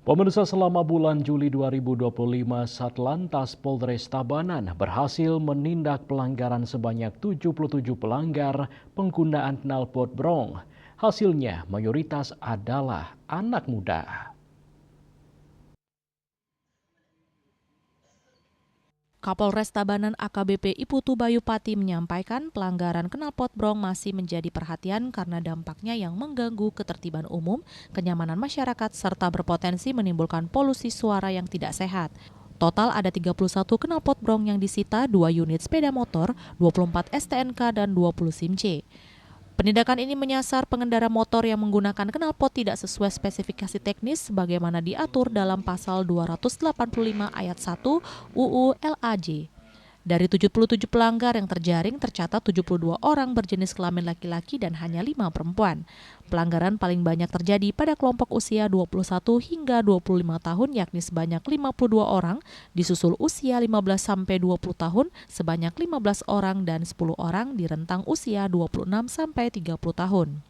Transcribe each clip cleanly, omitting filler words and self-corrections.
Pemirsa, selama bulan Juli 2025, Satlantas Polres Tabanan berhasil menindak pelanggaran sebanyak 77 pelanggar penggunaan knalpot brong. Hasilnya mayoritas adalah anak muda. Kapolres Tabanan AKBP Iputu Bayu Pati menyampaikan pelanggaran knalpot brong masih menjadi perhatian karena dampaknya yang mengganggu ketertiban umum, kenyamanan masyarakat, serta berpotensi menimbulkan polusi suara yang tidak sehat. Total ada 31 knalpot brong yang disita, 2 unit sepeda motor, 24 STNK, dan 20 SIM-C. Penindakan ini menyasar pengendara motor yang menggunakan knalpot tidak sesuai spesifikasi teknis sebagaimana diatur dalam pasal 285 ayat 1 UU LAJ. Dari 77 pelanggar yang terjaring, tercatat 72 orang berjenis kelamin laki-laki dan hanya 5 perempuan. Pelanggaran paling banyak terjadi pada kelompok usia 21 hingga 25 tahun yakni sebanyak 52 orang, disusul usia 15 sampai 20 tahun sebanyak 15 orang dan 10 orang di rentang usia 26 sampai 30 tahun.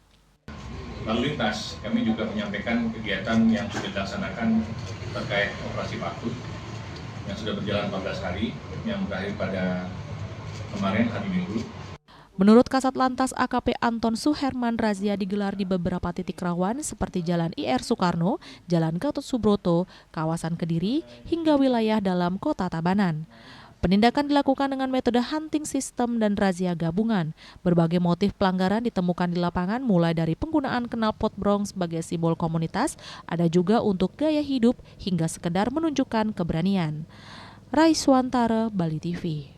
Lalu lintas, kami juga menyampaikan kegiatan yang sudah dilaksanakan terkait operasi Paku yang sudah berjalan 14 hari, yang berakhir pada kemarin hari Minggu. Menurut Kasat Lantas AKP Anton Suherman, razia digelar di beberapa titik rawan seperti Jalan IR Soekarno, Jalan Gatot Subroto, kawasan Kediri, hingga wilayah dalam kota Tabanan. Penindakan dilakukan dengan metode hunting system dan razia gabungan. Berbagai motif pelanggaran ditemukan di lapangan, mulai dari penggunaan knalpot brong sebagai simbol komunitas, ada juga untuk gaya hidup hingga sekedar menunjukkan keberanian. Raiswantara, Bali TV.